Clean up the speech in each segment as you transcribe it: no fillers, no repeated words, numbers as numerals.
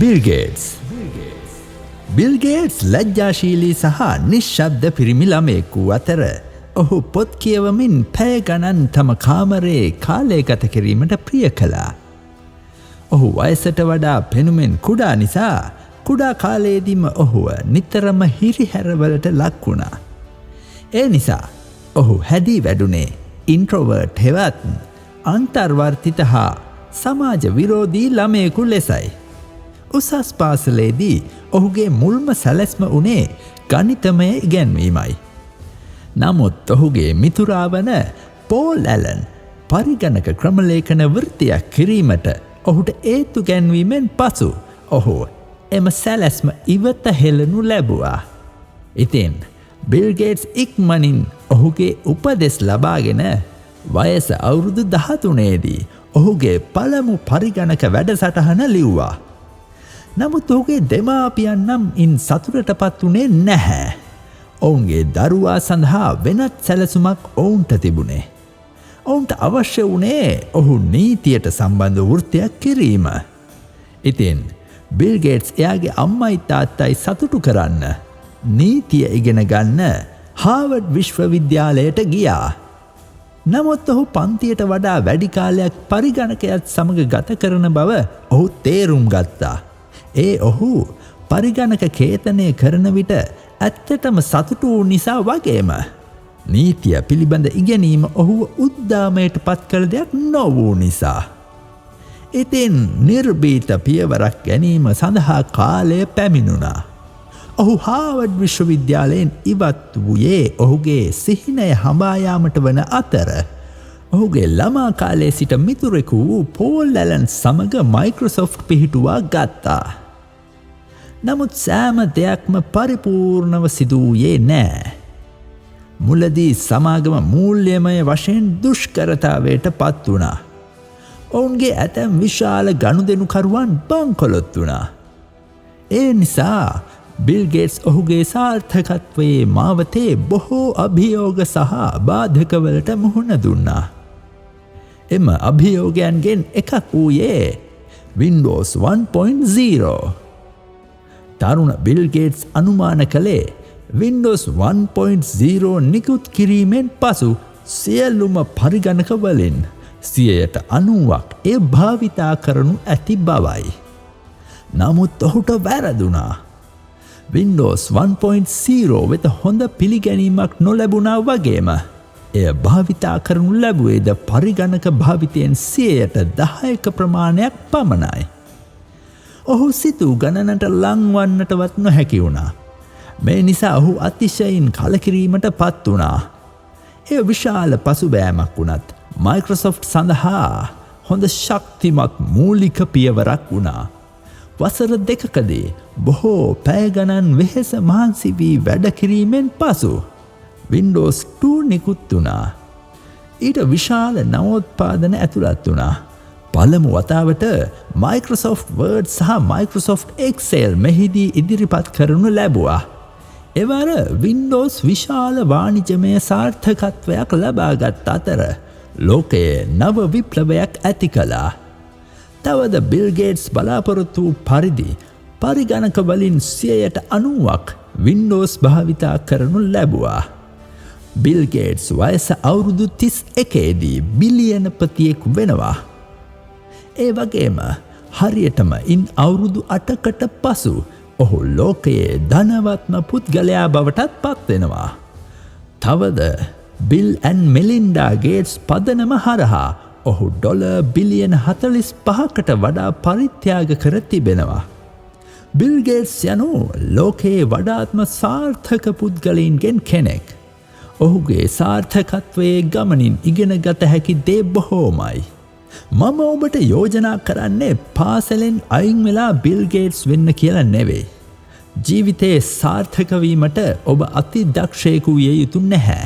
Bill gates. Bill gates ලැජ්ජාශීලී සහ නිශ්ශබ්ද පිරිමි ළමයෙක් වූ අතර ඔහු පොත් කියවමින් පැය ගණන් තම කාමරයේ කාලය ගත කිරීමට ප්‍රිය කළා. ඔහු වයසට වඩා පෙනුමෙන් කුඩා නිසා කුඩා කාලයේදීම ඔහුව නිතරම හිරිහැරවලට ලක් වුණා. ඒ නිසා ඔහු හැදී වැඩුණේ ඉන්ට්‍රෝවර්ට් හෙවත් අන්තර්වර්තිත හා සමාජ විරෝධී ළමයෙකු ලෙසයි. උසස් පාසලේදී ඔහුගේ මුල්ම සැලැස්ම වුණේ ගණිතමය ඉගැන්වීමයි. නමුත් ඔහුගේ මිතුරා වන පෝල් ඇලන් පරිගණක ක්‍රමලේඛන වෘත්තියක් කිරීමට ඔහුට ඒත්තු ගැන්වීමෙන් පසු ඔහු එම සැලැස්ම ඉවත හෙළනු ලැබුවා. ඉතින් බිල් ගේට්ස් ඉක්මනින් ඔහුගේ උපදෙස් ලබාගෙන වයස අවුරුදු 13ේදී ඔහුගේ පළමු පරිගණක වැඩසටහන ලිව්වා. නමුත් ඔහුගේ දෙමාපියන් නම් ඉන් සතුටටපත් වුණේ නැහැ. ඔවුන්ගේ දරුවා සඳහා වෙනත් සැලසුමක් ඔවුන්ට තිබුණේ. ඔවුන්ට අවශ්‍ය වුණේ ඔහු නීතියට සම්බන්ධ වෘත්තියක් කිරීම. ඉතින් බිල් ගේට්ස් එයාගේ අම්මයි තාත්තයි සතුටු කරන්න නීතිය ඉගෙන ගන්න හාවර්ඩ් විශ්වවිද්‍යාලයට ගියා. නමුත් ඔහු පන්තියට වඩා වැඩි කාලයක් පරිගණකයත් සමග ගත කරන බව ඔහු තේරුම් ගත්තා. ඔහු පරිගණක කේතනය කරන විට ඇත්තටම සතුටු වූ නිසා වගේම නීතිය පිළිබඳ ඉගෙනීම ඔහුව උද්දාමයට පත් කළ දෙයක් නොවූ නිසා. ඉතින් නිර්භීත පියවරක් ගැනීම සඳහා කාලය පැමිණුණා. ඔහු හාවර්ඩ් විශ්වවිද්‍යාලයෙන් ඉවත් වූයේ ඔහුගේ සිහිනය හඹායාමට වන අතර ඔහුගේ ළමා කාලයේ සිට මිතුරෙකු වූ පෝල් ඇලන් සමග මයික්‍රොසොෆ්ට් පිහිටුවා ගත්තා. නමුත් සෑම දෙයක්ම පරිපූර්ණව සිදු වූයේ නෑ. මුලදී සමාගම මූල්‍යමය වශයෙන් දුෂ්කරතාවයට පත් වුණා. ඔවුන්ගේ ඇතැම් විශාල ගනුදෙනුකරුවන් බංකොලොත් වුණා. ඒ නිසා බිල් ගේට්ස් ඔහුගේ සාර්ථකත්වයේ මාවතේ බොහෝ අභියෝග සහ බාධකවලට මුහුණ දුන්නා. එම අභියෝගයන්ගෙන් එකක් වූයේ Windows 1.0. තරුණ බිල් ගේට්ස් අනුමාන කළේ Windows 1.0 නිකුත් කිරීමෙන් පසු සියලුම පරිගණක වලින් 90% ඒ භාවිතා කරනු ඇති බවයි. නමුත් ඔහුට වැරදුනා. Windows 1.0 වෙත හොඳ පිළිගැනීමක් නොලැබුණා වගේම එය භාවිතා කරනු ලැබුවේද පරිගණක භාවිතයෙන් 10% ප්‍රමාණයක් පමණයි. ඔහු සිතූ ගණනට ලංවන්නටවත් නොහැකි වුණා. මේ නිසා ඔහු අතිශයින් කලකිරීමට පත් වුණා. එය විශාල පසුබෑමක් වුණත් මයික්‍රොසොෆ්ට් සඳහා හොඳ ශක්තිමත් මූලික පියවරක් වුණා. වසර 2කදී බොහෝ පැය ගණන් වෙහෙස මහන්සි වී වැඩ කිරීමෙන් පසු Windows 2 නිකුත් වුණා. ඊට විශාල නවෝත්පාදන ඇතුළත් වුණා. පළමු වතාවට Microsoft Word සහ Microsoft Excel මෙහිදී ඉදිරිපත් කරනු ලැබුවා. එවර Windows විශාල වාණිජමය සාර්ථකත්වයක් ලබාගත් අතර ලෝකයේ නව විප්ලවයක් ඇති කළා. තවද බිල් ගේට්ස් බලාපොරොත්තු වූ පරිදි පරිගණක වලින් 90%ක් Windows භාවිතා කරනු ලැබුවා. බිල් ගේට්ස් වයස අවුරුදු 31දී බිලියනපතියෙක් වෙනවා. ඒ වගේම හරියටම ඉන් අවුරුදු 8කට පසු ඔහු ලෝකයේ ධනවත්ම පුද්ගලයා බවටත් පත් වෙනවා. තවද බිල් ඇන් මෙලින්ඩා ගේට්ස් පදනම හරහා ඔහු ඩොලර් බිලියන 45කට වඩා පරිත්‍යාග කර තිබෙනවා. බිල් ගේට්ස් යනු ලෝකයේ වඩාත්ම සාර්ථක පුද්ගලයින්ගෙන් කෙනෙක්. ඔහුගේ සාර්ථකත්වයේ ගමනින් ඉගෙන ගත හැකි දේ බොහෝමයි. මම ඔබට යෝජනා කරන්නේ පාසලෙන් අයින් වෙලා බිල් ගේට්ස් වෙන්න කියලා නෙවෙයි. ජීවිතයේ සාර්ථක වීමට ඔබ අති දක්ෂයෙකු විය යුතු නැහැ.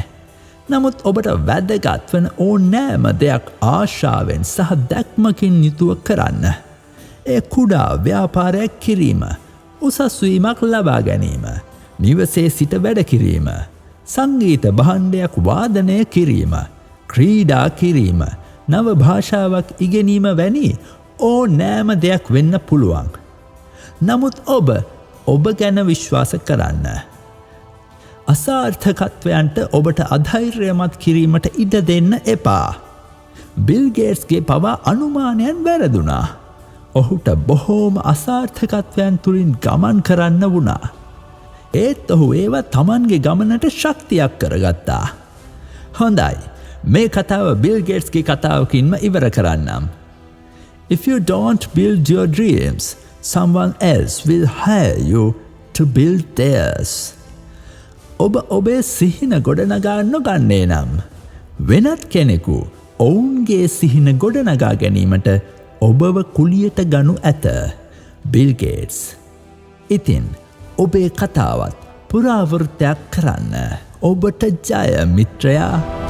නමුත් ඔබට වැදගත් වන ඕනෑම දෙයක් ආශාවෙන් සහ දැක්මකින් යුතුව කරන්න. ඒ කුඩා ව්‍යාපාරයක් කිරීම, උසස් වීමක් ලබා ගැනීම, නිවසේ සිට වැඩ කිරීම, සංගීත භාණ්ඩයක් වාදනය කිරීම, ක්‍රීඩා කිරීම, නව භාෂාවක් ඉගෙනීම වැනි ඕනෑම දෙයක් වෙන්න පුළුවන්. නමුත් ඔබ ගැන විශ්වාස කරන්න. අසාර්ථකත්වයන්ට ඔබට අධෛර්යමත් කිරීමට ඉඩ දෙන්න එපා. බිල් ගේට්ස්ගේ පවා අනුමානයන් වැරදුනා. ඔහුට බොහෝම අසාර්ථකත්වයන් තුළින් ගමන් කරන්න වුණා. ඒත් ඔහු ඒවා තමන්ගේ ගමනට ශක්තියක් කරගත්තා. හොඳයි, මේ කතාව බිල් ගේට්ස්ගේ කතාවකින්ම ඉවර කරන්නම්. If you don't build your dreams, someone else will hire you to build theirs. ඔබේ සිහින ගොඩනගා නොගන්නේ නම් වෙනත් කෙනෙකු ඔවුන්ගේ සිහින ගොඩනගා ගැනීමට ඔබව කුලියට ගනු ඇත. Bill gates. ඉතින් ඔබේ කතාවත් පුරාවෘත්තයක් කරන්න. ඔබට ජය මිත්‍රයා.